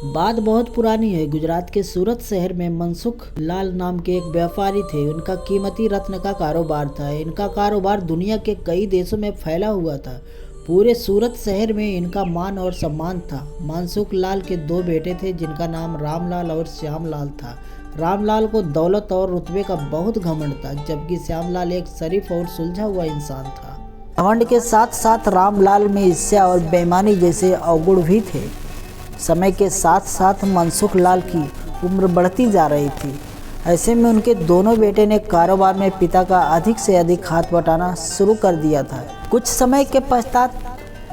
बात बहुत पुरानी है। गुजरात के सूरत शहर में मनसुख लाल नाम के एक व्यापारी थे। उनका कीमती रत्न का कारोबार था। इनका कारोबार दुनिया के कई देशों में फैला हुआ था। पूरे सूरत शहर में इनका मान और सम्मान था। मनसुख लाल के दो बेटे थे जिनका नाम रामलाल और श्यामलाल था। रामलाल को दौलत और रुतबे का बहुत घमंड था, जबकि श्यामलाल एक शरीफ और सुलझा हुआ इंसान था। घमंड के साथ साथ रामलाल में ईर्ष्या और बेईमानी जैसे अवगुण भी थे। समय के साथ साथ मनसुख लाल की उम्र बढ़ती जा रही थी। ऐसे में उनके दोनों बेटे ने कारोबार में पिता का अधिक से अधिक हाथ बटाना शुरू कर दिया था। कुछ समय के पश्चात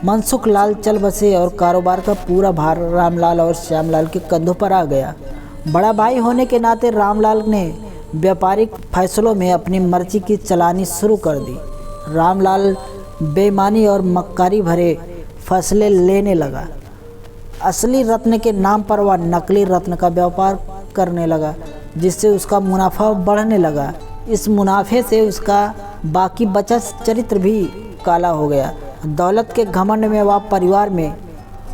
मनसुख लाल चल बसे और कारोबार का पूरा भार रामलाल और श्यामलाल के कंधों पर आ गया। बड़ा भाई होने के नाते रामलाल ने व्यापारिक फैसलों में अपनी मर्जी की चलानी शुरू कर दी। रामलाल बेईमानी और मक्कारी भरे फैसले लेने लगा। असली रत्न के नाम पर वह नकली रत्न का व्यापार करने लगा, जिससे उसका मुनाफा बढ़ने लगा। इस मुनाफे से उसका बाकी बचा चरित्र भी काला हो गया। दौलत के घमंड में वह परिवार में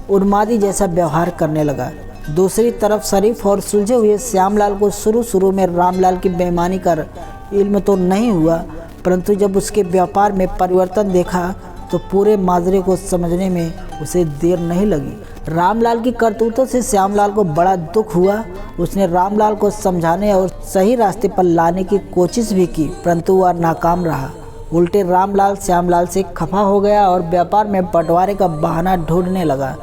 उन्मादी जैसा व्यवहार करने लगा। दूसरी तरफ शरीफ और सुलझे हुए श्यामलाल को शुरू में रामलाल की बेईमानी का इल्म तो नहीं हुआ, परंतु जब उसके व्यापार में परिवर्तन देखा तो पूरे माजरे को समझने में उसे देर नहीं लगी। रामलाल की करतूतों से श्यामलाल को बड़ा दुख हुआ। उसने रामलाल को समझाने और सही रास्ते पर लाने की कोशिश भी की, परंतु वह नाकाम रहा। उल्टे रामलाल श्यामलाल से खफा हो गया और व्यापार में बंटवारे का बहाना ढूंढने लगा।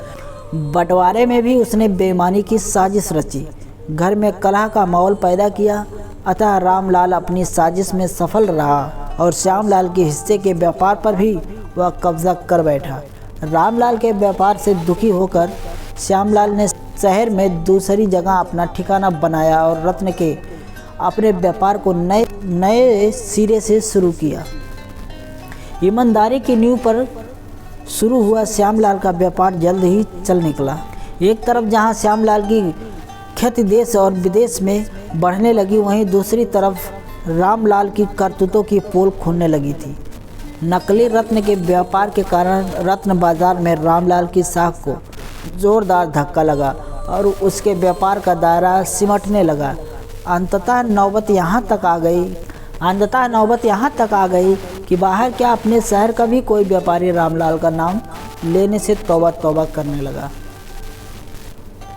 बंटवारे में भी उसने बेईमानी की साजिश रची, घर में कलह का माहौल पैदा किया। अतः रामलाल अपनी साजिश में सफल रहा और श्यामलाल के हिस्से के व्यापार पर भी वह कब्जा कर बैठा। रामलाल के व्यापार से दुखी होकर श्यामलाल ने शहर में दूसरी जगह अपना ठिकाना बनाया और रत्न के अपने व्यापार को नए सिरे से शुरू किया। ईमानदारी की नींव पर शुरू हुआ श्यामलाल का व्यापार जल्द ही चल निकला। एक तरफ जहां श्यामलाल की ख्याति देश और विदेश में बढ़ने लगी, वहीं दूसरी तरफ रामलाल की करतूतों की पोल खुलने लगी थी। नकली रत्न के व्यापार के कारण रत्न बाजार में रामलाल की साख को जोरदार धक्का लगा और उसके व्यापार का दायरा सिमटने लगा। अंततः नौबत यहाँ तक आ गई कि बाहर क्या अपने शहर का भी कोई व्यापारी रामलाल का नाम लेने से तौबा करने लगा।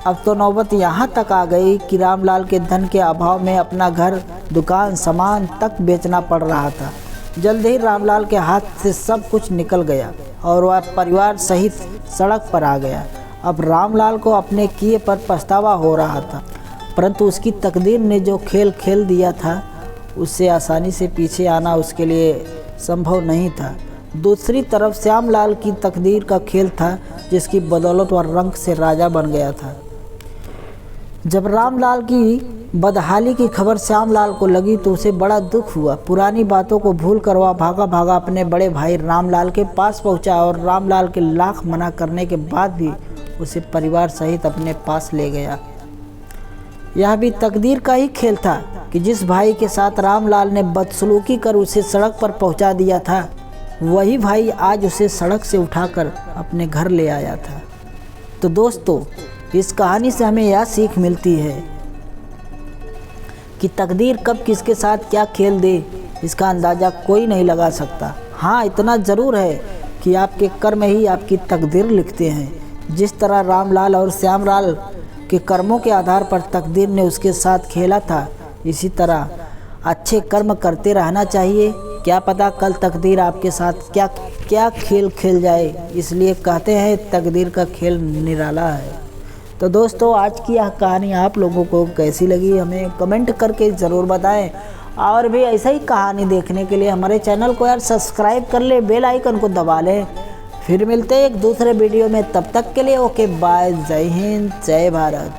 अब तो नौबत यहाँ तक आ गई कि रामलाल के धन के अभाव में अपना घर, दुकान, सामान तक बेचना पड़ रहा था। जल्द ही रामलाल के हाथ से सब कुछ निकल गया और वह परिवार सहित सड़क पर आ गया। अब रामलाल को अपने किए पर पछतावा हो रहा था, परंतु उसकी तकदीर ने जो खेल खेल दिया था, उससे आसानी से पीछे आना उसके लिए संभव नहीं था। दूसरी तरफ श्यामलाल की तकदीर का खेल था, जिसकी बदौलत वह रंग से राजा बन गया था। जब रामलाल की बदहाली की खबर श्यामलाल को लगी तो उसे बड़ा दुख हुआ। पुरानी बातों को भूल कर वह भागा अपने बड़े भाई रामलाल के पास पहुंचा और रामलाल के लाख मना करने के बाद भी उसे परिवार सहित अपने पास ले गया। यह भी तकदीर का ही खेल था कि जिस भाई के साथ रामलाल ने बदसलूकी कर उसे सड़क पर पहुंचा दिया था, वही भाई आज उसे सड़क से उठाकर अपने घर ले आया था। तो दोस्तों, इस कहानी से हमें यह सीख मिलती है कि तकदीर कब किसके साथ क्या खेल दे, इसका अंदाज़ा कोई नहीं लगा सकता। हाँ, इतना ज़रूर है कि आपके कर्म ही आपकी तकदीर लिखते हैं। जिस तरह रामलाल और श्यामलाल के कर्मों के आधार पर तकदीर ने उसके साथ खेला था, इसी तरह अच्छे कर्म करते रहना चाहिए। क्या पता कल तकदीर आपके साथ क्या खेल खेल जाए। इसलिए कहते हैं तकदीर का खेल निराला है। तो दोस्तों, आज की यह कहानी आप लोगों को कैसी लगी हमें कमेंट करके ज़रूर बताएं। और भी ऐसा ही कहानी देखने के लिए हमारे चैनल को यार सब्सक्राइब कर ले, बेल आइकन को दबा लें। फिर मिलते हैं एक दूसरे वीडियो में, तब तक के लिए ओके बाय। जय हिंद, जय भारत।